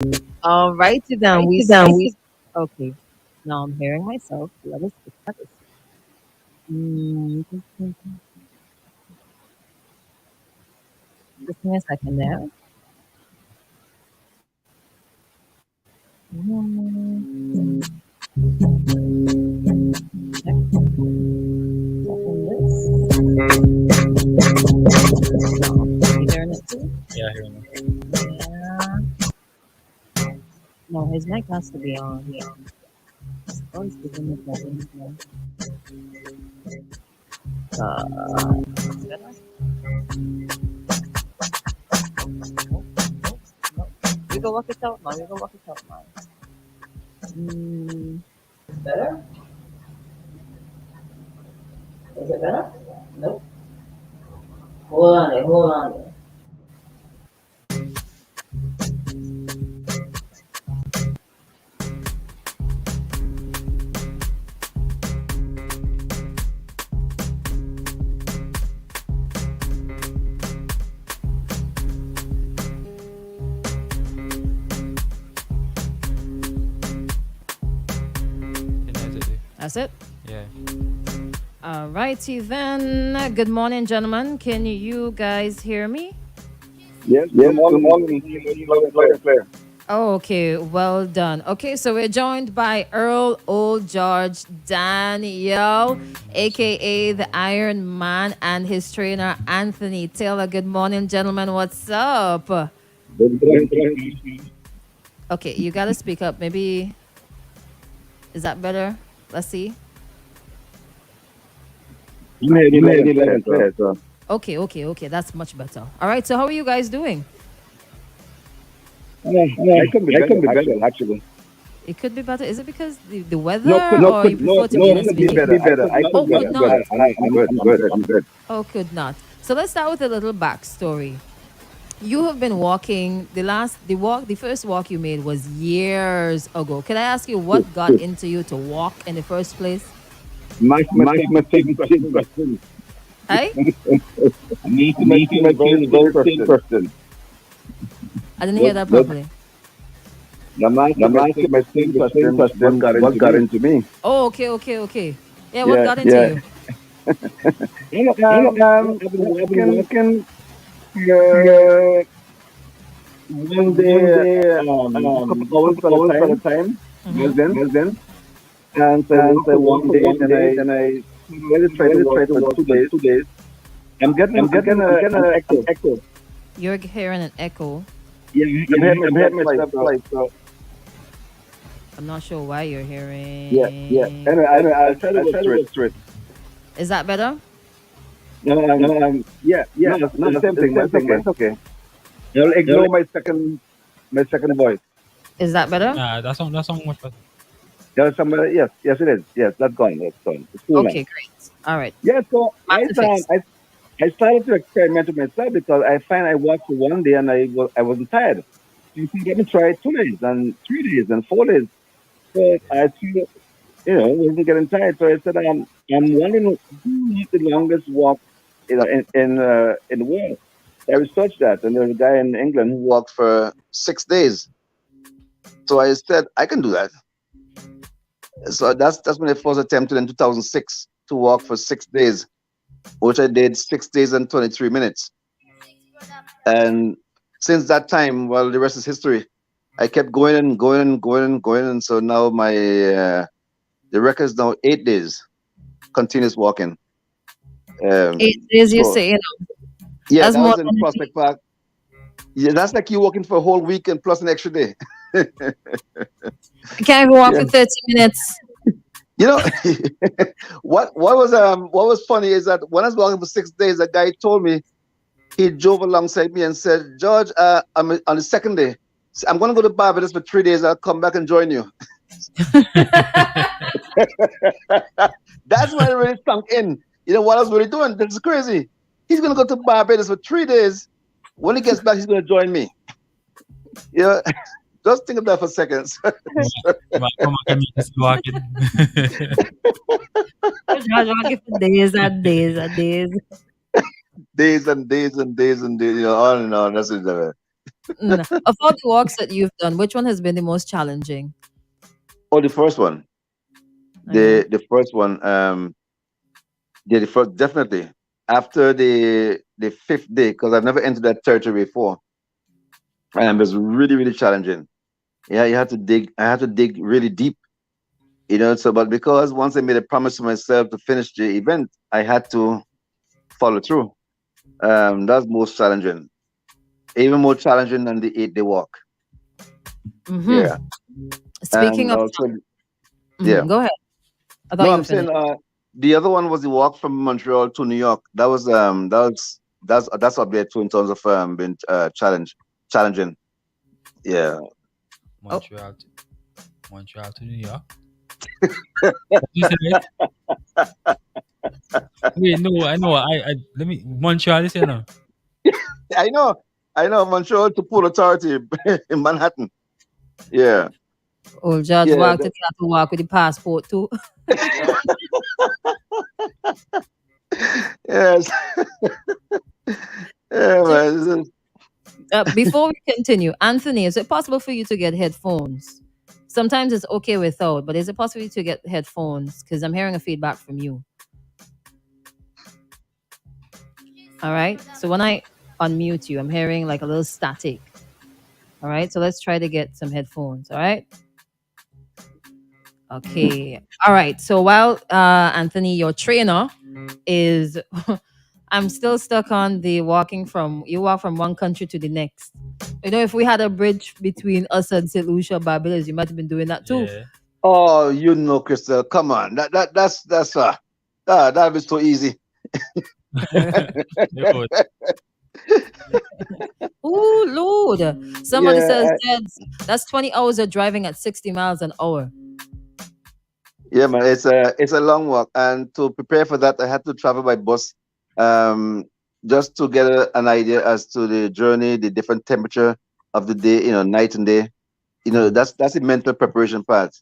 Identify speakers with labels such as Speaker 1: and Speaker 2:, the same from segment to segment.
Speaker 1: Write it down. We said, okay. Now I'm hearing myself. Let us see. Mm, just give me a second there. Mm, check this. You hearing it too?
Speaker 2: Yeah, here we go.
Speaker 1: Yeah. No, his mic has to be on. His voice isn't it better? Better? Nope, nope, nope. We go walk it out now. We go walk it out now. Mm, better? Is it better? Nope. Hold on there. Hold on there.
Speaker 2: Can I do?
Speaker 1: That's it.
Speaker 2: Yeah.
Speaker 1: Alrighty then. Good morning, gentlemen. Can you guys hear me?
Speaker 3: Yes, good
Speaker 4: Yes, good
Speaker 3: morning.
Speaker 4: morning. Loud and clear.
Speaker 3: Clear.
Speaker 1: Oh, okay. Well done. Okay, so we're joined by Earl, Ole George, Daniel, aka the Iron Man, and his trainer Anthony Taylor. Good morning, gentlemen. What's up?
Speaker 3: Good
Speaker 4: Good
Speaker 3: morning.
Speaker 4: morning.
Speaker 1: Okay, you gotta speak up. Maybe is that better? Let's see.
Speaker 3: I'm here
Speaker 4: You
Speaker 3: loud
Speaker 4: made
Speaker 3: and
Speaker 4: it loud
Speaker 3: clear,
Speaker 4: and clear, so
Speaker 1: Okay. That's much better. All right. So how are you guys doing?
Speaker 3: I can be
Speaker 4: I can
Speaker 3: better,
Speaker 4: be better,
Speaker 3: actually.
Speaker 4: actually.
Speaker 1: It could be better. Is it because the weather,
Speaker 3: No, could
Speaker 4: No,
Speaker 1: or you
Speaker 4: could
Speaker 1: prefer to
Speaker 4: no,
Speaker 1: be
Speaker 4: it
Speaker 1: in
Speaker 4: could be
Speaker 1: speaking?
Speaker 4: better. I
Speaker 1: Oh,
Speaker 4: could
Speaker 1: could
Speaker 4: better.
Speaker 1: not.
Speaker 4: I'm good. I'm good. I'm good.
Speaker 1: Oh, could not. So let's start with a little backstory. You have been walking. The first walk you made was years ago. Can I ask you what got into you to walk in the first place?
Speaker 3: My
Speaker 4: My
Speaker 3: favorite
Speaker 4: favorite
Speaker 3: question.
Speaker 4: question.
Speaker 1: Hey,
Speaker 3: My
Speaker 4: My
Speaker 3: favorite
Speaker 4: favorite
Speaker 3: question.
Speaker 4: person.
Speaker 1: I didn't hear
Speaker 3: What,
Speaker 1: that
Speaker 3: what,
Speaker 1: properly.
Speaker 3: my
Speaker 4: My
Speaker 3: same
Speaker 4: same
Speaker 3: question. What
Speaker 4: question.
Speaker 3: got
Speaker 4: What
Speaker 3: into
Speaker 4: got
Speaker 3: me?
Speaker 4: into me?
Speaker 1: Oh, okay. Yeah, what
Speaker 3: Yeah.
Speaker 1: got into you?
Speaker 3: I've been
Speaker 4: I've been
Speaker 3: walking
Speaker 4: walking
Speaker 3: uh,
Speaker 4: uh,
Speaker 3: one
Speaker 4: one
Speaker 3: day,
Speaker 4: day,
Speaker 3: a couple
Speaker 4: a
Speaker 3: hours
Speaker 4: couple
Speaker 3: at a
Speaker 4: hours at a
Speaker 3: time,
Speaker 4: time.
Speaker 3: back then.
Speaker 4: Back then,
Speaker 3: And so I
Speaker 4: and
Speaker 3: walked
Speaker 4: so I
Speaker 3: for
Speaker 4: walked
Speaker 3: one
Speaker 4: for
Speaker 3: day,
Speaker 4: one
Speaker 3: then
Speaker 4: day.
Speaker 3: I
Speaker 4: Then I
Speaker 3: really tried to
Speaker 4: really
Speaker 3: walk
Speaker 4: tried to
Speaker 3: for
Speaker 4: walk
Speaker 3: two
Speaker 4: for
Speaker 3: days.
Speaker 4: 2 days.
Speaker 3: I'm getting
Speaker 4: I'm getting
Speaker 3: an
Speaker 4: an
Speaker 3: echo.
Speaker 4: echo.
Speaker 1: You're hearing an echo.
Speaker 3: Yeah, I'm hearing
Speaker 4: I'm hearing
Speaker 3: myself twice.
Speaker 4: myself
Speaker 3: So
Speaker 4: twice. So
Speaker 1: I'm not sure why you're
Speaker 3: yeah.
Speaker 1: hearing.
Speaker 3: Anyway, I'll try to
Speaker 4: I'll
Speaker 3: work
Speaker 4: try to
Speaker 3: through it.
Speaker 4: work through it.
Speaker 1: Is that better?
Speaker 3: No,
Speaker 4: No,
Speaker 3: yeah,
Speaker 4: no,
Speaker 3: no, the same
Speaker 4: the
Speaker 3: thing, but
Speaker 4: same
Speaker 3: it's
Speaker 4: thing, but
Speaker 3: okay.
Speaker 4: it's okay.
Speaker 3: I'll
Speaker 4: No,
Speaker 3: ignore my second voice.
Speaker 1: Is that better?
Speaker 2: That's not much better.
Speaker 3: There's somebody, yes, it is. Yes, that's gone. That's gone. It's cool now.
Speaker 1: Okay, great. All right.
Speaker 3: Yeah, so
Speaker 1: Matter fixed.
Speaker 3: I started to experiment with myself because I find I walked for one day and I wasn't tired. So I said, let me try 2 days and 3 days and 4 days. So I feel, wasn't getting tired. So I said, I'm wondering who had the longest walk, in the world. I researched that, and there's a guy in England who walked for 6 days. So I said, I can do that. So that's when I first attempted in 2006 to walk for 6 days, which I did 6 days and 23 minutes. And since that time, well, the rest is history. I kept going and going and going and going, and so now the record is now 8 days continuous walking. Um,
Speaker 1: 8 days, you
Speaker 3: so
Speaker 1: say,
Speaker 3: yeah,
Speaker 1: that's
Speaker 3: that
Speaker 1: more
Speaker 3: was in
Speaker 1: than
Speaker 3: Prospect Park. Yeah, that's like you walking for a whole week and plus an extra day.
Speaker 1: I can't even walk
Speaker 3: Yeah.
Speaker 1: for 30 minutes.
Speaker 3: You know, what was funny is that when I was walking for 6 days, a guy told me he drove alongside me and said, George, I'm on the second day. I'm gonna go to Barbados for 3 days. I'll come back and join you. That's when it really sunk in. You know what I was really doing? This is crazy. He's gonna go to Barbados for 3 days. When he gets back, he's gonna join me. You know, just think of that for seconds.
Speaker 2: Come on, can meet us walking.
Speaker 1: I was walking for days and days and days.
Speaker 3: Days and days and days and days, on and on. That's it.
Speaker 1: Of all the walks that you've done, which one has been the most challenging?
Speaker 3: Oh, the first one,
Speaker 1: Yeah.
Speaker 3: the first one, yeah, the first definitely after the fifth day, because I've never entered that territory before, and it was really really challenging. Yeah, you had to dig. I had to dig really deep, So, but because once I made a promise to myself to finish the event, I had to follow through. That's most challenging, even more challenging than the 8 day walk.
Speaker 1: Mm-hmm.
Speaker 3: Yeah,
Speaker 1: Speaking
Speaker 3: and
Speaker 1: of,
Speaker 3: also yeah.
Speaker 1: go ahead. I thought
Speaker 3: No,
Speaker 1: you
Speaker 3: I'm
Speaker 1: were
Speaker 3: saying
Speaker 1: finished.
Speaker 3: the other one was the walk from Montreal to New York. That's up there too in terms of being challenging. Yeah.
Speaker 1: Oh,
Speaker 2: Montreal to Montreal to New York. What you say? Wait, no, I know. I let me Montreal. You say no.
Speaker 3: I know. I know Montreal to Port Authority in Manhattan. Yeah.
Speaker 1: old Judge
Speaker 3: Yeah.
Speaker 1: walked. He had to walk with the passport too.
Speaker 3: Yes. Yeah, man.
Speaker 1: Before we continue, Anthony, is it possible for you to get headphones? Sometimes it's okay without, but is it possible for you to get headphones? Because I'm hearing a feedback from you. All right. So when I unmute you, I'm hearing like a little static. All right. So let's try to get some headphones. All right. Okay. All right. So while Anthony, your trainer, is I'm still stuck on the walking from you walk from one country to the next. If we had a bridge between us and St. Lucia, Barbados, you might have been doing that too.
Speaker 2: Yeah.
Speaker 3: Oh, Crystal, come on. That'd be so easy.
Speaker 2: Yo,
Speaker 1: Oh Lord. Somebody
Speaker 3: Yeah,
Speaker 1: says that's 20 hours of driving at 60 miles an hour.
Speaker 3: yeah, man. It's a long walk, and to prepare for that, I had to travel by bus, um, just to get an idea as to the journey, the different temperature of the day, night and day. That's the mental preparation part.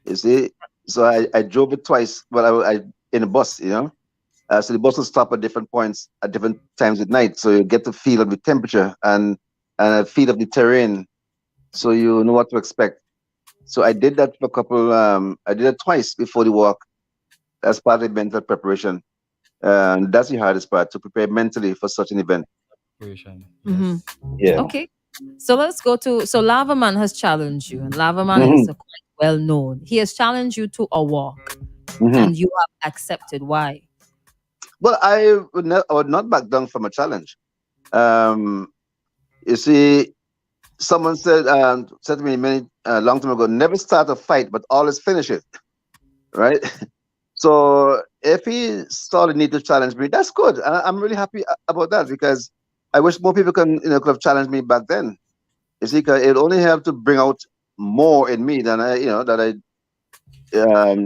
Speaker 3: You see, so I drove it twice, but I in a bus, so the bus will stop at different points at different times at night, so you get the feel of the temperature and a feel of the terrain, so you know what to expect. So I did that for a couple. I did it twice before the walk. That's part of the mental preparation, and that's the hardest part to prepare mentally for such an event.
Speaker 2: operation.
Speaker 1: Hmm.
Speaker 2: Yes.
Speaker 3: Yeah.
Speaker 1: Okay. So let's go to Lava Man has challenged you, and Lava Man is
Speaker 3: hmm
Speaker 1: quite well known. He has challenged you to a walk,
Speaker 3: hmm
Speaker 1: and you have accepted. Why?
Speaker 3: Well, I would not back down from a challenge. Um, you see, someone said to me many long time ago, never start a fight, but always finish it. Right. So if he saw the need to challenge me, that's good. I'm really happy about that because I wish more people could have challenged me back then. You see, 'cause it only helped to bring out more in me than that I.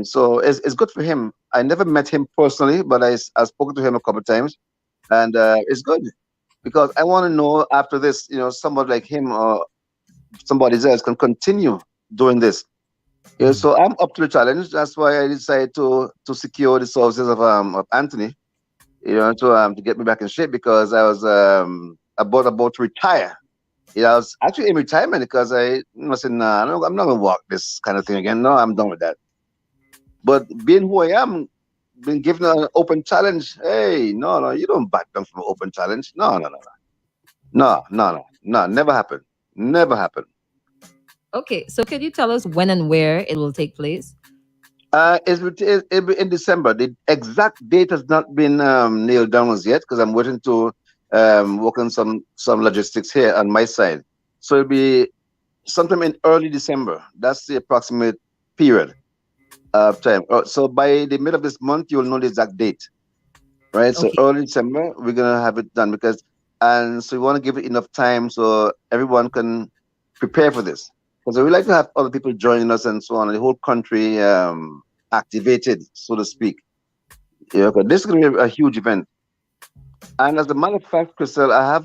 Speaker 3: So it's good for him. I never met him personally, but I've spoken to him a couple of times, and it's good because I want to know after this, somebody like him or somebody else can continue doing this. Yeah,
Speaker 2: Mm.
Speaker 3: so I'm up to the challenge. That's why I decided to secure the services of Anthony, to get me back in shape because I was about to retire. I was actually in retirement because I said, nah, no, I'm not gonna walk this kind of thing again. No, I'm done with that. But being who I am, being given an open challenge, hey, no, no, you don't back down from an open challenge. No, no, no, no, no, no, no, never happened. Never happened.
Speaker 1: Okay. So can you tell us when and where it will take place?
Speaker 3: It'll be in December. The exact date has not been nailed down as yet because I'm waiting to work on some logistics here on my side. So it'll be sometime in early December. That's the approximate period of time. So by the middle of this month, you'll know the exact date, right? So
Speaker 1: Okay.
Speaker 3: early December, we're gonna have it done and so we want to give it enough time so everyone can prepare for this. Because we like to have other people joining us and so on, the whole country activated, so to speak. Yeah, 'cause this is gonna be a huge event. And as a matter of fact, Crystal, I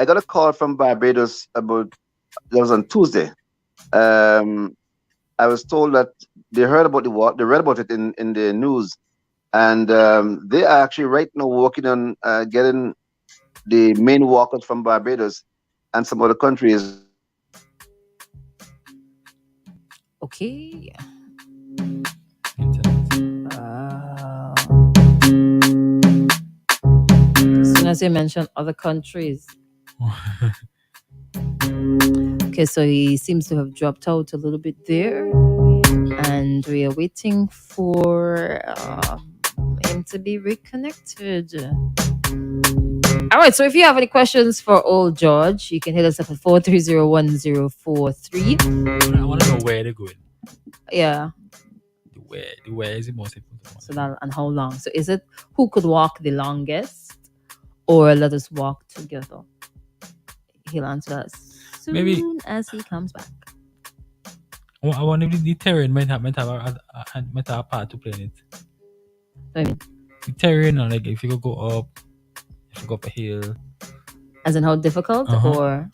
Speaker 3: got a call from Barbados about that was on Tuesday. Um, I was told that they heard about the war, they read about it in the news, and they are actually right now working on getting the main walkers from Barbados. and some other countries.
Speaker 1: Okay.
Speaker 2: Internet.
Speaker 1: Uh, as soon as you mention other countries. Okay, so he seems to have dropped out a little bit there. And we are waiting for him to be reconnected. All right, so if you have any questions for Old George, you can hit us up at 4301043.
Speaker 2: I want to know where they're going.
Speaker 1: Yeah,
Speaker 2: The where is the most important one.
Speaker 1: so that and how long. So is it who could walk the longest or let us walk together? He'll answer us soon
Speaker 2: Maybe
Speaker 1: as he comes back.
Speaker 2: I wonder if the terrain might have a part to play in it.
Speaker 1: I mean,
Speaker 2: The terrain, like if you could go up, if you go up a hill.
Speaker 1: as in how difficult,
Speaker 2: Uh-huh.
Speaker 1: or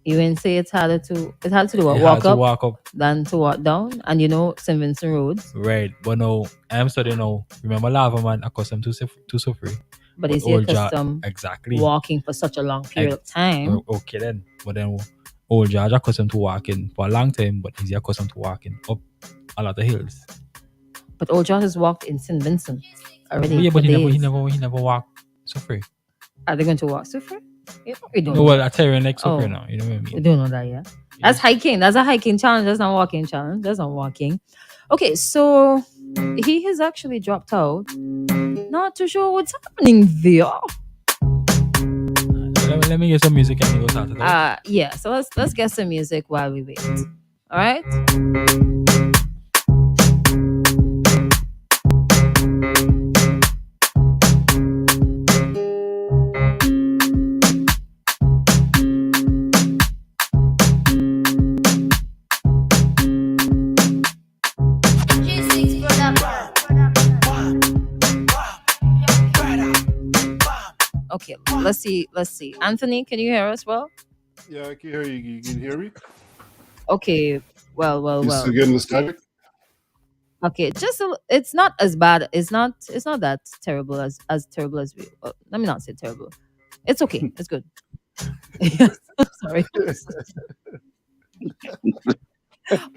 Speaker 1: you can say it's harder to do what
Speaker 2: You
Speaker 1: walk
Speaker 2: had to
Speaker 1: up
Speaker 2: walk up,
Speaker 1: than to walk down. And you know St. Vincent roads,
Speaker 2: right? But now I'm studying now. Remember, Lava Man accustomed to suffering,
Speaker 1: but
Speaker 2: but
Speaker 1: is he
Speaker 2: old George
Speaker 1: accustomed
Speaker 2: exactly.
Speaker 1: walking for such a long period of time?
Speaker 2: Okay then, but then old George accustomed to walking for a long time, but he's accustomed to walking up a lot of hills.
Speaker 1: But Old George has walked in St. Vincent
Speaker 2: But
Speaker 1: already
Speaker 2: yeah,
Speaker 1: for
Speaker 2: but
Speaker 1: days.
Speaker 2: he never walked suffering.
Speaker 1: Are they going to walk super? Yeah, we don't
Speaker 2: No,
Speaker 1: know.
Speaker 2: well, a terrain like
Speaker 1: Oh.
Speaker 2: suffering now. You know what I
Speaker 1: We
Speaker 2: mean?
Speaker 1: don't know that yet. That's hiking. That's a hiking challenge. That's not walking challenge. That's not walking. Okay, so he has actually dropped out. Not too sure what's happening there.
Speaker 2: Let me get some music and we go start it out.
Speaker 1: Yeah. So let's get some music while we wait. All right. Okay, let's see. Let's see. Anthony, can you hear us well?
Speaker 4: Yeah, I can hear you. You can hear me?
Speaker 1: Okay. Well.
Speaker 4: You still getting the static?
Speaker 1: Okay, it's not as bad. It's not that terrible as terrible as we. Let me not say terrible. It's okay. It's good. Yes. Sorry.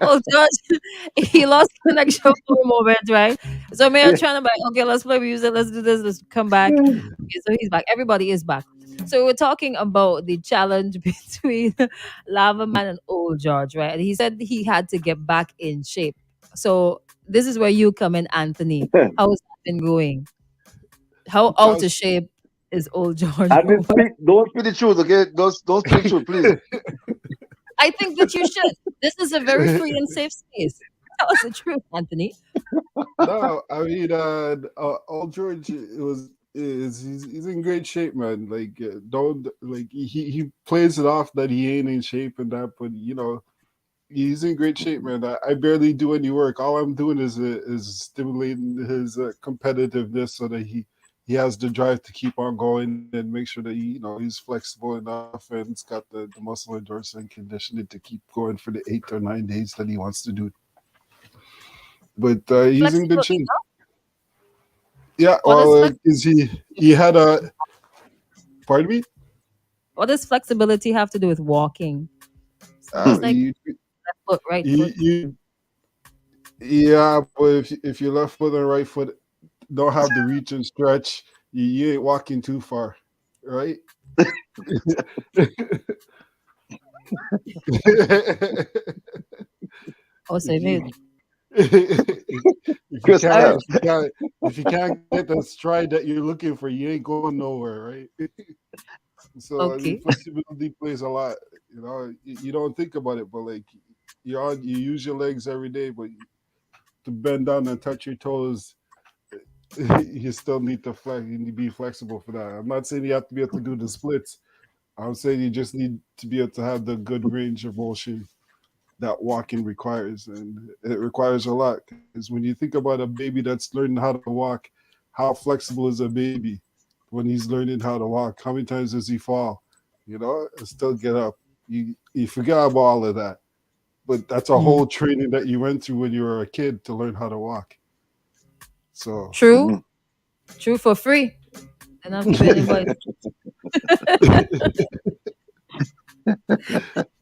Speaker 1: Oh, George, he lost connection for a moment, right? So me, I'm trying to like, okay, let's play music, let's do this, let's come back. Okay, so he's back. Everybody is back. So we're talking about the challenge between Lava Man and Old George, right? And he said he had to get back in shape. So this is where you come in, Anthony. How has that been going? How out of
Speaker 4: Sounds
Speaker 1: shape is Old George?
Speaker 3: I didn't speak. Don't speak the truth, okay? Don't speak the truth, please.
Speaker 1: I think that you should. This is a very free and safe space. Tell us the truth, Anthony.
Speaker 4: no. I mean, old George he's in great shape, man. Like, don't like he plays it off that he ain't in shape and that, but he's in great shape, man. I barely do any work. All I'm doing is stimulating his competitiveness so that he has the drive to keep on going and make sure that he's flexible enough and it's got the muscle endurance and conditioning to keep going for the 8 or 9 days that he wants to do. But he's in good
Speaker 1: Flexible
Speaker 4: shape.
Speaker 1: enough?
Speaker 4: Yeah,
Speaker 1: What is
Speaker 4: well,
Speaker 1: flex-
Speaker 4: is he had a pardon me?
Speaker 1: what does flexibility have to do with walking? It's like
Speaker 4: You,
Speaker 1: left foot, right
Speaker 4: you,
Speaker 1: foot.
Speaker 4: you yeah, but if your left foot and right foot don't have the reach and stretch, you ain't walking too far, right?
Speaker 1: Oh, so maybe.
Speaker 4: if you
Speaker 3: Chris,
Speaker 1: All
Speaker 4: can't
Speaker 1: right.
Speaker 3: tell.
Speaker 4: if you can't get the stride that you're looking for, you ain't going nowhere, right? So I mean,
Speaker 1: Okay.
Speaker 4: flexibility plays a lot. You don't think about it, but like you use your legs every day, but to bend down and touch your toes, you still need to flex. You need to be flexible for that. I'm not saying you have to be able to do the splits. I'm saying you just need to be able to have the good range of motion that walking requires, and it requires a lot. Because when you think about a baby that's learning how to walk, how flexible is a baby when he's learning how to walk? How many times does he fall? And still get up. You forget about all of that, but that's a
Speaker 1: Mm.
Speaker 4: whole training that you went through when you were a kid to learn how to walk. So
Speaker 1: True.
Speaker 3: Mhm.
Speaker 1: True for free. And I'll give anybody.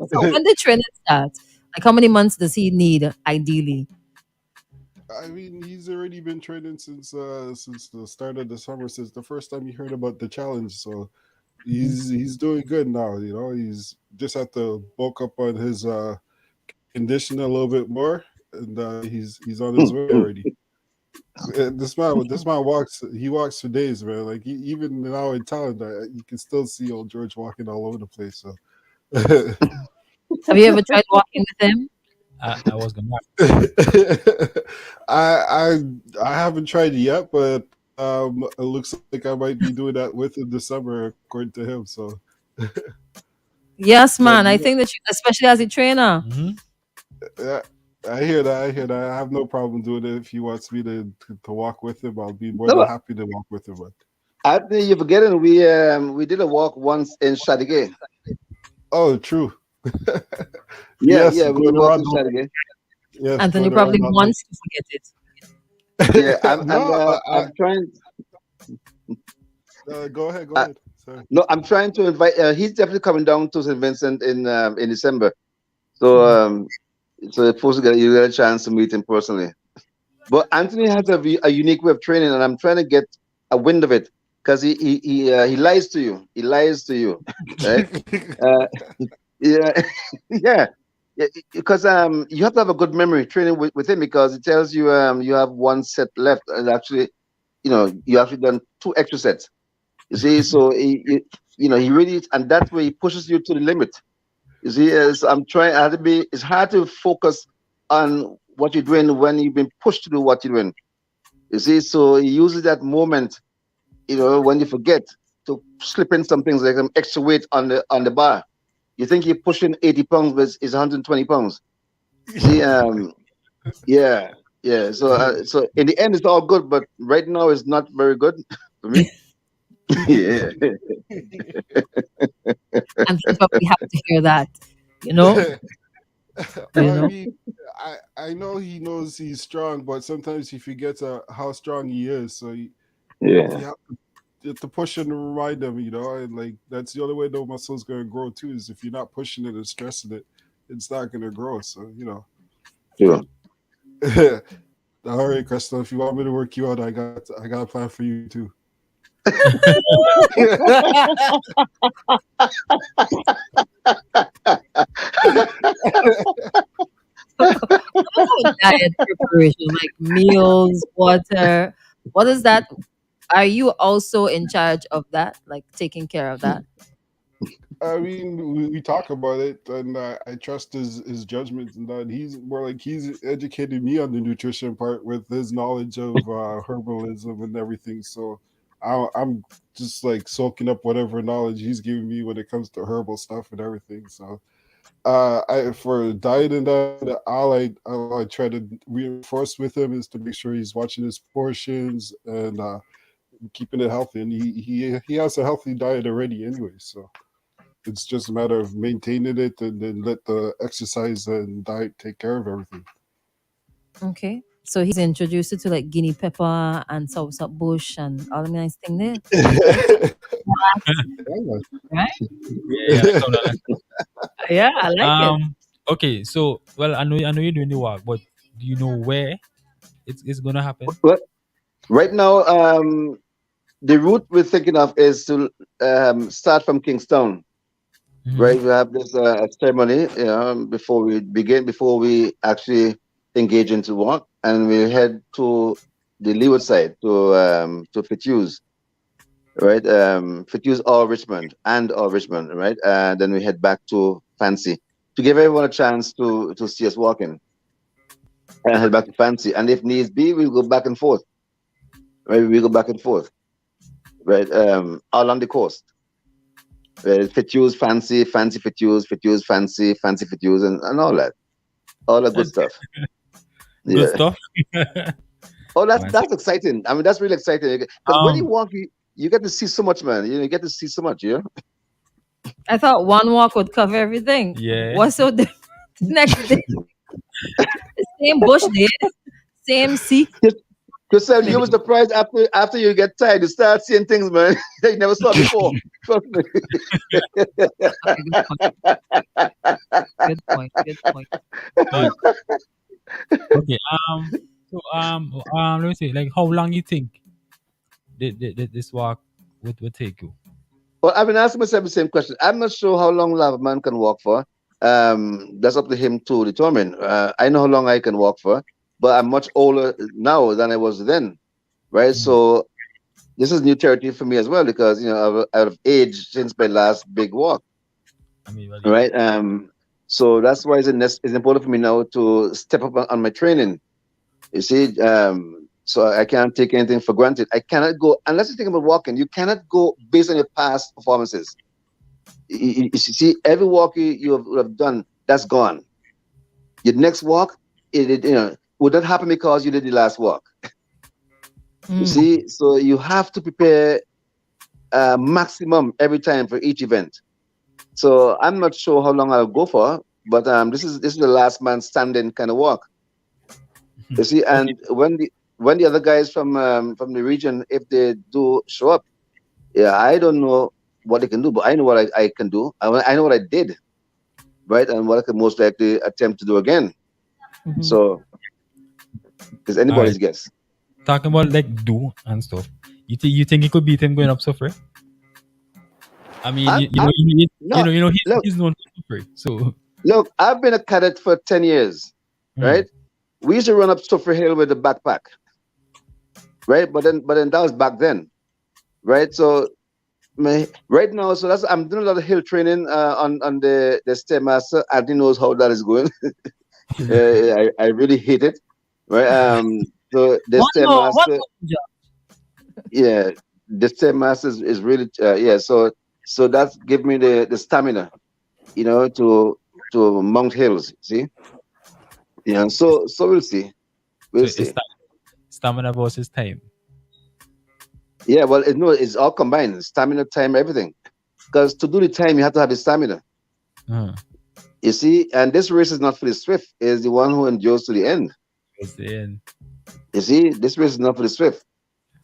Speaker 1: So when the training starts, like how many months does he need ideally?
Speaker 4: I mean, he's already been training since the start of the summer, since the first time he heard about the challenge. So he's doing good now. You know, he's just have to bulk up on his condition a little bit more, and he's on his way already. This man walks. He walks for days, man. Like even now in town, you can still see old George walking all over the place. So
Speaker 1: Have you ever tried walking with him?
Speaker 2: I was gonna ask.
Speaker 4: I I haven't tried it yet, but it looks like I might be doing that with him this summer, according to him. So,
Speaker 1: Yes,
Speaker 4: but
Speaker 1: man. I think that you, especially as a trainer.
Speaker 2: Hmm.
Speaker 4: yeah, I hear that. I hear that. I have no problem doing it if he wants me to walk with him. I'll be more
Speaker 3: No,
Speaker 4: than
Speaker 3: but
Speaker 4: happy to walk with him. But
Speaker 3: Anthony, you're forgetting we did a walk once in Chateauguay.
Speaker 4: oh, true.
Speaker 3: Yeah,
Speaker 4: Yes,
Speaker 3: yeah, we
Speaker 4: going
Speaker 3: walked
Speaker 4: around.
Speaker 3: in Chateauguay.
Speaker 4: Yes,
Speaker 1: Anthony
Speaker 4: going
Speaker 1: probably
Speaker 4: around that
Speaker 1: wants to forget it.
Speaker 3: Yeah,
Speaker 4: no,
Speaker 3: I'm trying.
Speaker 4: go ahead. Go
Speaker 3: Uh,
Speaker 4: ahead. Sorry.
Speaker 3: no, I'm trying to invite. He's definitely coming down to St. Vincent in December. So if supposed to get you get a chance to meet him personally. But Anthony has a unique way of training, and I'm trying to get a wind of it because he lies to you. He lies to you, right? Uh, yeah, yeah, yeah. Because you have to have a good memory training with him because it tells you you have one set left, and actually, you actually done two extra sets. You see, so he really, and that's where he pushes you to the limit. You see, as I'm trying, I have to be. It's hard to focus on what you're doing when you've been pushed to do what you're doing. You see, so he uses that moment, when you forget to slip in some things like some extra weight on the bar. You think you're pushing 80 pounds, but it's 120 pounds. See, yeah, yeah. So in the end, it's all good, but right now it's not very good for me. Yeah,
Speaker 1: Anthony probably have to hear that. You know, you
Speaker 4: I
Speaker 1: know.
Speaker 4: mean, I know he knows he's strong, but sometimes he forgets how strong he is. So
Speaker 3: yeah,
Speaker 4: you have to push and remind him, and like that's the only way no muscle's gonna grow too is if you're not pushing it and stressing it, it's not gonna grow. So
Speaker 3: true.
Speaker 4: all right, Crystal, if you want me to work you out, I got a plan for you too.
Speaker 1: Diet preparation, like meals, water. What is that? Are you also in charge of that, like taking care of that?
Speaker 4: I mean, we talk about it, and I trust his judgment, and that he's educated me on the nutrition part with his knowledge of herbalism and everything. So I'm just like soaking up whatever knowledge he's giving me when it comes to herbal stuff and everything. So for diet and that, all I try to reinforce with him is to make sure he's watching his portions and keeping it healthy, and he has a healthy diet already anyway. So. It's just a matter of maintaining it and then let the exercise and diet take care of everything.
Speaker 1: Okay. So he's introduced you to like guinea pepper and soursop bush and all the nice thing there, right?
Speaker 2: Yeah, yeah. Come on.
Speaker 1: Yeah, I like it.
Speaker 2: Okay. So, well, I know you're doing the work, but do you know where it's gonna happen?
Speaker 3: But right now, the route we're thinking of is to start from Kingstown.
Speaker 2: Hmm.
Speaker 3: Right, we have this ceremony, before we actually engage into work, and we head to the leeward side to Fitzhughes, right? Fitzhughes or Richmond, right? And then we head back to Fancy to give everyone a chance to see us walking, and head back to Fancy. And if needs be, we'll go back and forth. Right, we go back and forth, right? Along the coast. Fitzhughes, fancy Fitzhughes, fancy Fitzhughes, and all that good
Speaker 2: That's
Speaker 3: stuff.
Speaker 2: good
Speaker 3: Yeah.
Speaker 2: stuff.
Speaker 3: Oh, that's
Speaker 2: Fancy.
Speaker 3: that's exciting. I mean, that's really exciting because when you
Speaker 2: Um,
Speaker 3: walk, you get to see so much, man. You get to see so much. Yeah.
Speaker 1: I thought one walk would cover everything.
Speaker 2: yeah.
Speaker 1: What's so different? Next day, the same bush there, same sea.
Speaker 3: Crystal, you
Speaker 1: Maybe.
Speaker 3: were surprised after you get tired, you start seeing things, man, that you never saw before. Trust me.
Speaker 1: Okay, good point. Good point. Good point.
Speaker 2: But okay, so let me say, like, how long you think this walk would take you?
Speaker 3: Well, I've been asking myself the same question. I'm not sure how long Lava Man can walk for. That's up to him to determine. I know how long I can walk for, but I'm much older now than I was then, right?
Speaker 2: Mm,
Speaker 3: So this is new territory for me as well because I've aged since my last big walk,
Speaker 2: I mean, well, yeah.
Speaker 3: right? So that's why it's important for me now to step up on my training. You see, so I can't take anything for granted. I cannot go unless you think about walking. You cannot go based on your past performances. You see, every walk you have done, that's gone. Your next walk, would that happen because you did the last walk? You
Speaker 1: Mm.
Speaker 3: see, so you have to prepare maximum every time for each event. So I'm not sure how long I'll go for, but this is the last man standing kind of walk. You see,
Speaker 2: Okay,
Speaker 3: and when the other guys from the region, if they do show up, yeah, I don't know what they can do, but I know what I can do. I know what I did, right, and what I could most likely attempt to do again.
Speaker 1: Mm-hmm.
Speaker 3: So it's
Speaker 2: all
Speaker 3: anybody's
Speaker 2: right.
Speaker 3: guess.
Speaker 2: Talking about like do and stuff. You think you could beat him going up suffer? I mean,
Speaker 3: I'm,
Speaker 2: you know,
Speaker 3: I'm no look
Speaker 2: he's known for suffering. So,
Speaker 3: look. I've been a cadet for 10 years,
Speaker 2: mm,
Speaker 3: right? We used to run up Stuffer Hill with a backpack, right? But then that was back then, right? So right now, so that's I'm doing a lot of hill training on the stairmaster. Andy knows how that is going. I really hate it, right? So the
Speaker 1: One
Speaker 3: stairmaster,
Speaker 1: more job.
Speaker 3: yeah, the stairmaster is really yeah. So that's give me the stamina, to mount hills. See, yeah. So we'll see,
Speaker 2: so
Speaker 3: we'll
Speaker 2: it's
Speaker 3: see.
Speaker 2: stamina versus time.
Speaker 3: Yeah, well, no, it's all combined: stamina, time, everything. Because to do the time, you have to have the stamina.
Speaker 2: Uh,
Speaker 3: You see, and this race is not for the swift; it's the one who endures to the end.
Speaker 2: was the end.
Speaker 3: You see, this race is not for the swift.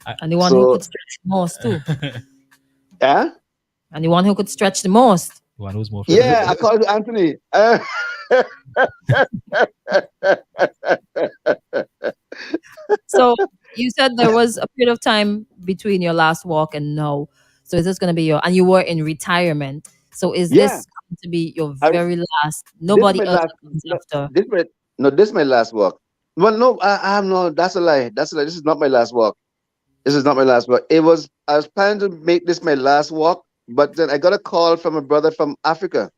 Speaker 2: I,
Speaker 1: And the one who
Speaker 3: So,
Speaker 1: could stretch the most too.
Speaker 3: yeah,
Speaker 1: And the one who could stretch the most.
Speaker 2: one who's more
Speaker 3: yeah, I
Speaker 2: physical.
Speaker 3: call it Anthony.
Speaker 1: So you said there was a period of time between your last walk and now. So is this going to be and you were in retirement. So is
Speaker 3: Yeah,
Speaker 1: this going to be your
Speaker 3: I,
Speaker 1: very last?
Speaker 3: this is
Speaker 1: Nobody
Speaker 3: my
Speaker 1: else
Speaker 3: last.
Speaker 1: comes
Speaker 3: No,
Speaker 1: after.
Speaker 3: this my no, this is my last walk. Well, no, I'm no. That's a lie. That's a lie. This is not my last walk. This is not my last walk. It was. I was planning to make this my last walk, but then I got a call from a brother from Africa,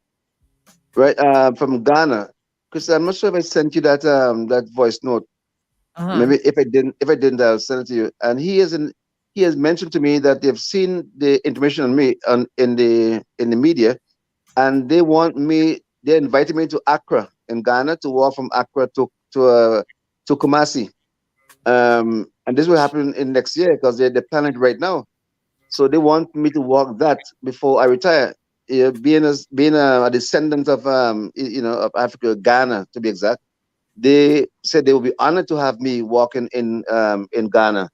Speaker 3: right? From Ghana. Because I'm not sure if I sent you that voice note.
Speaker 1: Uh-huh.
Speaker 3: Maybe if I didn't, I'll send it to you. And he has mentioned to me that they've seen the information on me in the media, and they want me. They invited me to Accra in Ghana to walk from Accra to Kumasi. And this will happen in next year because they're planning it right now. So they want me to walk that before I retire. Being a descendant of of Africa, Ghana to be exact, they said they will be honored to have me walking in Ghana.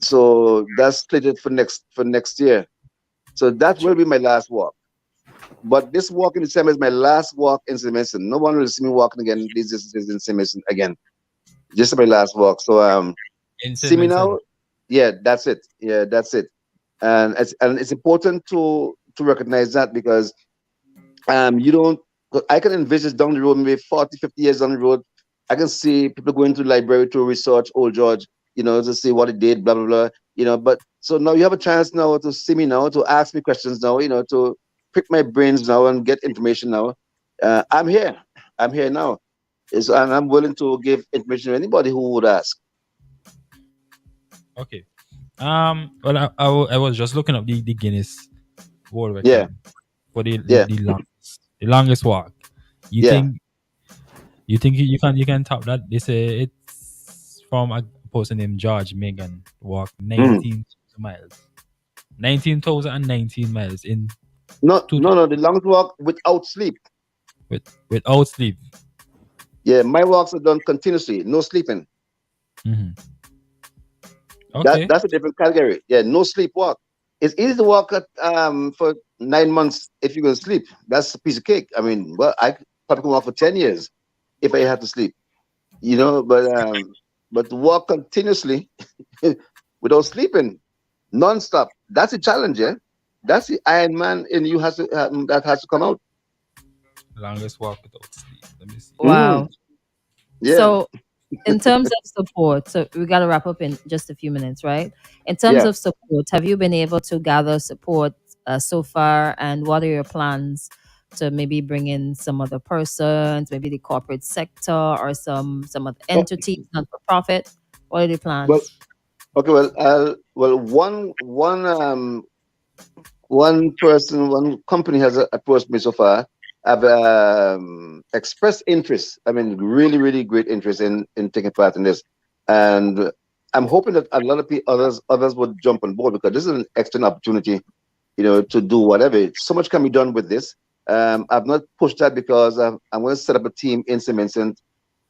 Speaker 3: So that's slated for next year. So that will be my last walk. But this walk in December is my last walk in St. Mason. No one will see me walking again these distances in St. Mason again. Just my last walk. So
Speaker 2: In
Speaker 3: see me
Speaker 2: Simonson.
Speaker 3: now. Yeah, that's it. Yeah, that's it. And it's important to recognize that because you don't. I can envisage down the road, maybe 40, 50 years down the road, I can see people going to the library to research Old George, to see what he did, blah blah blah. But so now you have a chance now to see me now, to ask me questions now, to prick my brains now and get information now. I'm here. I'm here now. And I'm willing to give information to anybody who would ask.
Speaker 2: Okay. Well, I was just looking up the Guinness World
Speaker 3: Yeah,
Speaker 2: Record for
Speaker 3: yeah,
Speaker 2: the longest walk. You
Speaker 3: yeah.
Speaker 2: think you can top that? They say it's from a person named George Megan walk
Speaker 3: Mm.
Speaker 2: 19,000 miles, 19,019 miles in
Speaker 3: No,
Speaker 2: two
Speaker 3: no, no. The longest walk without sleep.
Speaker 2: without sleep.
Speaker 3: Yeah, my walks are done continuously, no sleeping.
Speaker 2: Hmm. Okay.
Speaker 3: That's a different category. Yeah, no sleep walk. It's easy to walk at, for 9 months if you're gonna sleep. That's a piece of cake. I mean, well, I probably can walk for 10 years if I had to sleep. You know, but to walk continuously without sleeping, non-stop. That's a challenge, yeah. That's the Iron Man in you has to that has to come out.
Speaker 2: Longest walk without sleep. Let me see.
Speaker 3: Mm,
Speaker 1: Wow.
Speaker 3: yeah,
Speaker 1: So, in terms of support, so we got to wrap up in just a few minutes, right? In terms
Speaker 3: yeah.
Speaker 1: of support, have you been able to gather support so far? And what are your plans to maybe bring in some other persons, maybe the corporate sector or some other
Speaker 3: Oh,
Speaker 1: entities, not for profit? What are the
Speaker 3: well,
Speaker 1: plans?
Speaker 3: okay. Well, one person, one company has approached me so far. I've expressed interest. I mean, really, really great interest in taking part in this, and I'm hoping that a lot of others would jump on board because this is an excellent opportunity, to do whatever. So much can be done with this. I've not pushed that because I'm going to set up a team in St. Vincent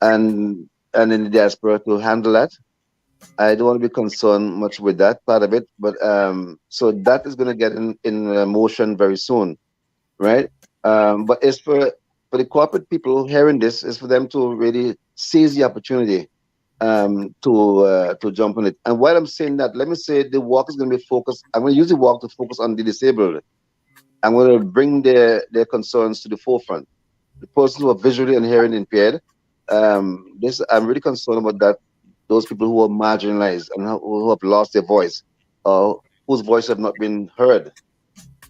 Speaker 3: and in the diaspora to handle that. I don't want to be concerned much with that part of it, but so that is going to get in motion very soon, right? But it's for the corporate people hearing this, is for them to really seize the opportunity to jump on it. And while I'm saying that, let me say the walk is going to be focused. I'm going to use the walk to focus on the disabled. I'm going to bring their concerns to the forefront. The persons who are visually and hearing impaired. This I'm really concerned about that. Those people who are marginalized and who have lost their voice, or whose voice have not been heard.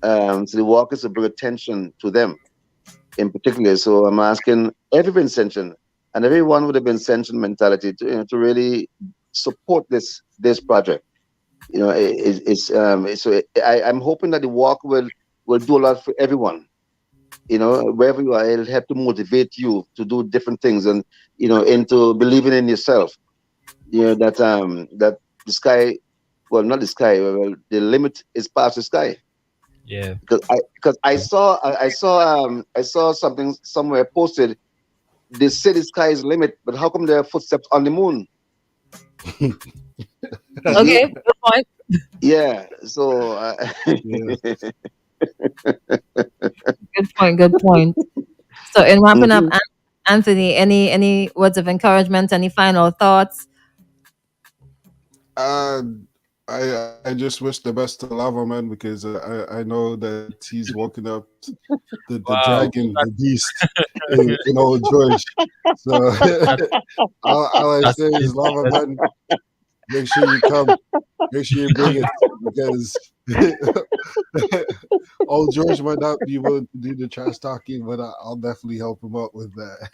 Speaker 3: So the walk is to bring attention to them in particular. So I'm asking every Vincentian and everyone with a Vincentian mentality to to really support this project. I'm hoping that the walk will do a lot for everyone. Wherever you are, it'll help to motivate you to do different things and into believing in yourself. That the sky, well, not the sky, well, the limit is past the sky.
Speaker 2: Yeah.
Speaker 3: Because I saw something somewhere posted. They say the sky is the limit, but how come there are footsteps on the moon? You see?
Speaker 1: Okay, good point.
Speaker 3: Yeah. So
Speaker 4: Yeah.
Speaker 1: Good point. Good point. So, in wrapping up,
Speaker 3: mhm.
Speaker 1: Anthony, any words of encouragement? Any final thoughts?
Speaker 4: Uh, I just wish the best to Lava Man because I know that he's walking up the
Speaker 2: Wow.
Speaker 4: dragon, the beast in Old George. So
Speaker 2: That,
Speaker 4: all I
Speaker 2: that's
Speaker 4: say is
Speaker 2: nice.
Speaker 4: Lava Man, make sure you come, make sure you bring it because Old George might not be willing to do the trash talking, but I'll definitely help him out with that.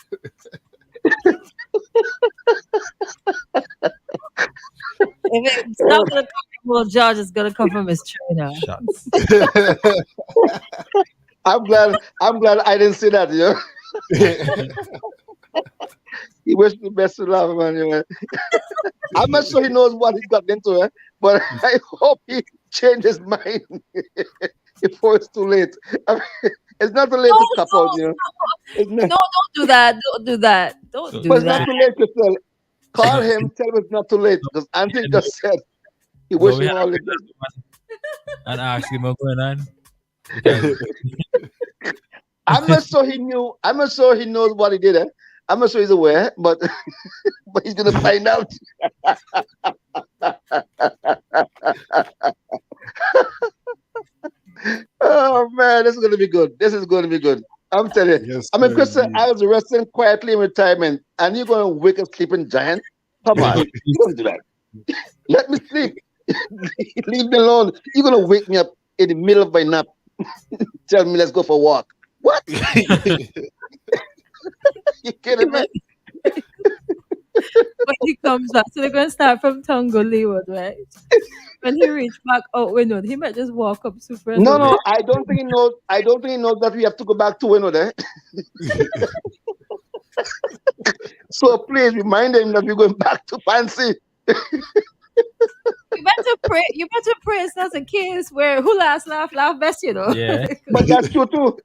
Speaker 1: If it's not going to come from Will George, it's going to come from his trainer.
Speaker 2: Shots.
Speaker 3: I'm glad I didn't see that. He wished the best to love man. I'm not sure he knows what he got into, but I hope he changed his mind before it's too late. I mean, it's not too late
Speaker 1: No,
Speaker 3: to cop out.
Speaker 1: no,
Speaker 3: It's
Speaker 1: no,
Speaker 3: not,
Speaker 1: don't do that. Don't do that. Don't
Speaker 2: So,
Speaker 3: but
Speaker 1: do
Speaker 3: it's not
Speaker 1: that.
Speaker 2: so,
Speaker 3: too late to tell.
Speaker 2: so,
Speaker 3: Call him, tell him it's not too late because Anthony just said he
Speaker 2: so
Speaker 3: wished
Speaker 2: we
Speaker 3: him
Speaker 2: have
Speaker 3: all the
Speaker 2: to
Speaker 3: best.
Speaker 2: and ask him what's going on because
Speaker 3: I'm not sure he knew. I'm not sure he knows what he did. I'm not sure he's aware, but but he's gonna find out. Oh man, this is gonna be good. This is gonna be good. I'm telling you.
Speaker 4: Yes,
Speaker 3: I mean,
Speaker 4: sir,
Speaker 3: Krista,
Speaker 4: indeed.
Speaker 3: I was resting quietly in retirement, and you're gonna wake a sleeping giant. Come on, you don't do that. Let me sleep. Leave me alone. You're gonna wake me up in the middle of my nap. Tell me let's go for a walk. What? You kidding me?
Speaker 1: When he comes back, so they're going to start from Tongo Leeward, right? When he reached back out window, he might just walk up super
Speaker 3: No,
Speaker 1: slow.
Speaker 3: no, I don't think he knows. I don't think he knows that we have to go back to Wino there. So please remind him that we're going back to Fancy.
Speaker 1: You better pray. You better pray it's not a case where who last laugh best,
Speaker 2: yeah.
Speaker 3: But that's true too.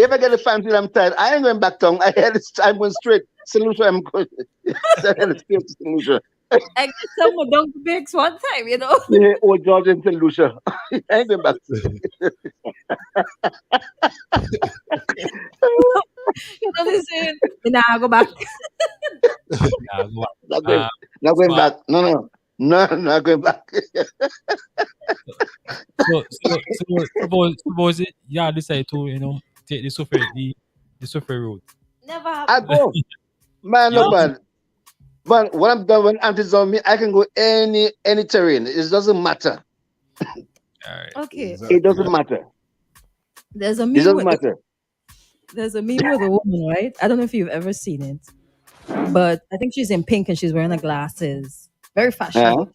Speaker 3: If I get a fancy, I'm tired. I ain't going back town. I'm going straight. St. Lucia, I'm going. I headed straight to St. Lucia.
Speaker 1: I get someone down to Biggs one time, you know.
Speaker 3: Yeah, old George and St. Lucia. I ain't going back.
Speaker 1: You know this saying, "Nah, I go back."
Speaker 2: Yeah, go
Speaker 3: Not
Speaker 2: on.
Speaker 3: going, not going
Speaker 2: So,
Speaker 3: back. No, not going back.
Speaker 2: suppose it, yeah, decide to, take the suffer route.
Speaker 1: Never
Speaker 3: I
Speaker 1: happened.
Speaker 3: go. Man,
Speaker 2: You
Speaker 3: look,
Speaker 2: know?
Speaker 3: man. But when I'm done, when Auntie's on me, I can go any terrain. It doesn't matter.
Speaker 2: All right.
Speaker 1: Okay,
Speaker 3: It
Speaker 4: Exactly.
Speaker 3: doesn't matter.
Speaker 1: there's a
Speaker 3: It
Speaker 1: meme
Speaker 3: doesn't
Speaker 1: with
Speaker 3: matter.
Speaker 1: a woman, right? I don't know if you've ever seen it, but I think she's in pink and she's wearing the glasses. Very
Speaker 3: Huh?
Speaker 1: fashionable.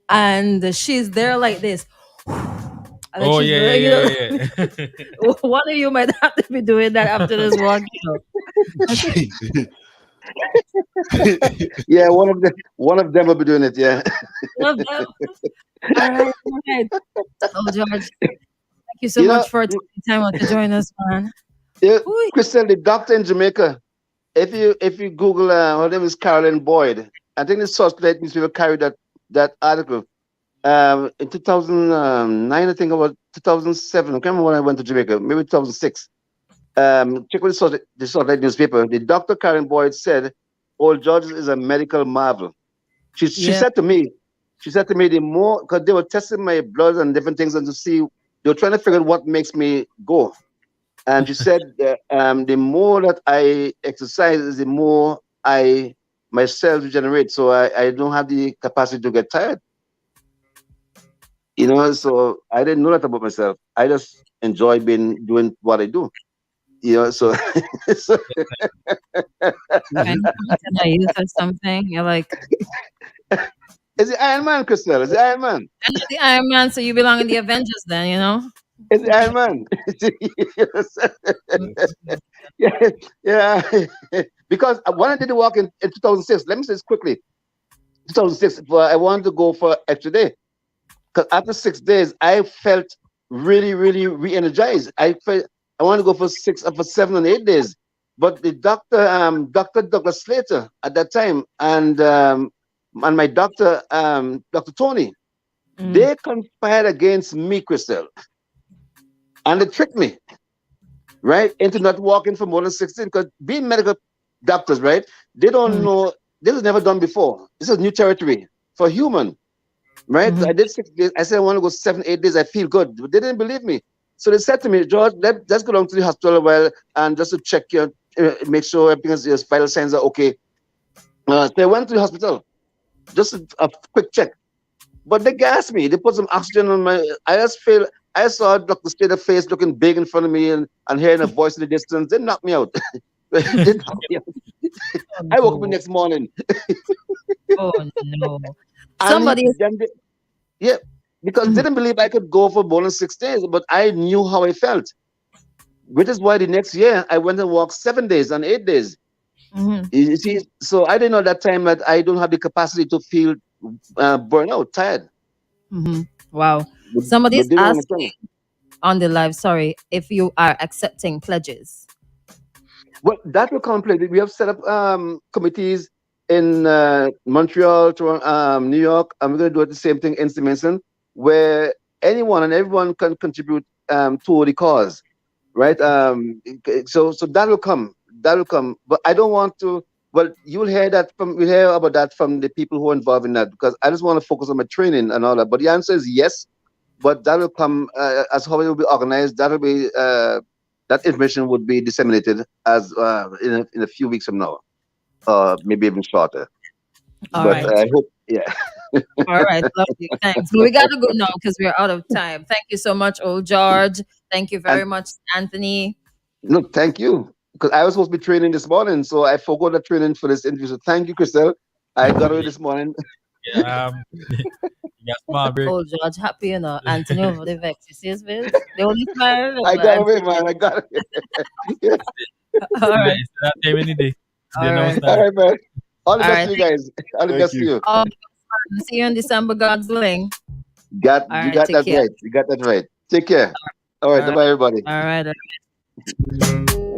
Speaker 1: And she's there like this. And then
Speaker 2: Oh
Speaker 1: she's
Speaker 2: yeah,
Speaker 1: very,
Speaker 2: yeah, yeah, yeah.
Speaker 1: one of you might have to be doing that after this walk,
Speaker 3: Yeah, one of them will be doing it. Yeah.
Speaker 1: Love that. All right, all right. Oh, George, thank you so
Speaker 3: You
Speaker 1: much
Speaker 3: know,
Speaker 1: for taking time out to join us, man.
Speaker 3: yeah,
Speaker 1: Ooh,
Speaker 3: Crystal, the doctor in Jamaica. If you Google, her name is Carolyn Boyd. I think the Suspect newspaper carried that article. In 2009, I think, about 2007. I can't remember when I went to Jamaica. Maybe 2006. Check with the Suspect newspaper. The doctor Karen Boyd said, "Old George is a medical marvel." She
Speaker 1: yeah.
Speaker 3: said to me, the more, because they were testing my blood and different things, and to see, they were trying to figure out what makes me go. And she said that the more that I exercise, the more I myself regenerate. So I don't have the capacity to get tired. So I didn't know that about myself. I just enjoy doing what I do. So, so
Speaker 1: When you come to youth or something, you're like,
Speaker 3: is it Iron Man, Crystal? Is it Iron Man?
Speaker 1: I'm not the Iron Man, so you belong in the Avengers then, you know?
Speaker 3: Is it Iron Man? Yeah, yeah. Because when I did the walk in 2006, let me say this quickly. 2006, I wanted to go for extra day. Because after 6 days, I felt really, really re-energized. I felt I wanted to go for 7 and 8 days. But the doctor, Dr. Douglas Slater at that time, and my doctor, Dr. Tony,
Speaker 1: Mm,
Speaker 3: they conspired against me, Crystal, and they tricked me, right, into not walking for more than 16. Because being medical doctors, right, they don't
Speaker 1: mm,
Speaker 3: know. This is never done before. This is new territory for human. Right? So
Speaker 1: mhm.
Speaker 3: I did 6 days. I said I want to go 7, 8 days. I feel good. But they didn't believe me. So they said to me, "George, let's go down to the hospital a while and just to check make sure everything your vital signs are okay." So I went to the hospital, just a quick check. But they gassed me. They put some oxygen on my. I just feel. I saw Dr. Slater's face looking big in front of me and hearing a voice in the distance. They knocked me out. They knocked me out.
Speaker 1: Oh,
Speaker 3: I woke up the
Speaker 1: no.
Speaker 3: next morning.
Speaker 1: Oh, no.
Speaker 3: And
Speaker 1: Somebody is,
Speaker 3: then yeah, because they
Speaker 1: mhm,
Speaker 3: didn't believe I could go for more than 6 days, but I knew how I felt, which is why the next year I went and walked 7 days and 8 days.
Speaker 1: mhm,
Speaker 3: You see, so I didn't know at that time that I don't have the capacity to feel burnout, tired.
Speaker 1: mhm. Wow.
Speaker 3: But,
Speaker 1: Somebody's
Speaker 3: but they don't understand.
Speaker 1: asking on the live, sorry, if you are accepting pledges.
Speaker 3: Well, that will complete. We have set up committees in Montreal, Toronto, New York, and we're going to do the same thing in St. Vincent, where anyone and everyone can contribute to the cause, right? So that will come. That will come. But I don't want to. Well, you'll hear about that from the people who are involved in that, because I just want to focus on my training and all that. But the answer is yes. But that will come as how it will be organized. That information would be disseminated as in a few weeks from now, maybe even shorter.
Speaker 1: All
Speaker 3: But
Speaker 1: right.
Speaker 3: I hope, yeah.
Speaker 1: All right. Lovely. Thanks. But we got to go now because we're out of time. Thank you so much, old George. Thank you
Speaker 3: And
Speaker 1: very much, Anthony.
Speaker 3: no, thank you, because I was supposed to be training this morning, so I forgot the training for this interview. So thank you, Chriselle. I got away this morning.
Speaker 2: Yeah, you got small break.
Speaker 1: Old George, happy, you know. Anthony over the vex. You see his face? The only smile,
Speaker 3: I got
Speaker 1: man.
Speaker 3: away, man. I got away. Yeah.
Speaker 1: All right.
Speaker 2: It's that time any day.
Speaker 1: All
Speaker 2: They know
Speaker 1: right.
Speaker 2: start.
Speaker 3: All right, man. All the
Speaker 1: All
Speaker 3: best
Speaker 1: right.
Speaker 3: to you guys. All the
Speaker 4: Thank
Speaker 3: best to
Speaker 4: you.
Speaker 3: you.
Speaker 1: Oh, see you in December, God's willing.
Speaker 3: Got
Speaker 1: All
Speaker 3: you
Speaker 1: right.
Speaker 3: got
Speaker 1: Take
Speaker 3: that
Speaker 1: care.
Speaker 3: right. You got that right. Take care. All right.
Speaker 1: All
Speaker 3: Bye
Speaker 1: right.
Speaker 3: bye, everybody.
Speaker 1: All right.
Speaker 3: Yeah.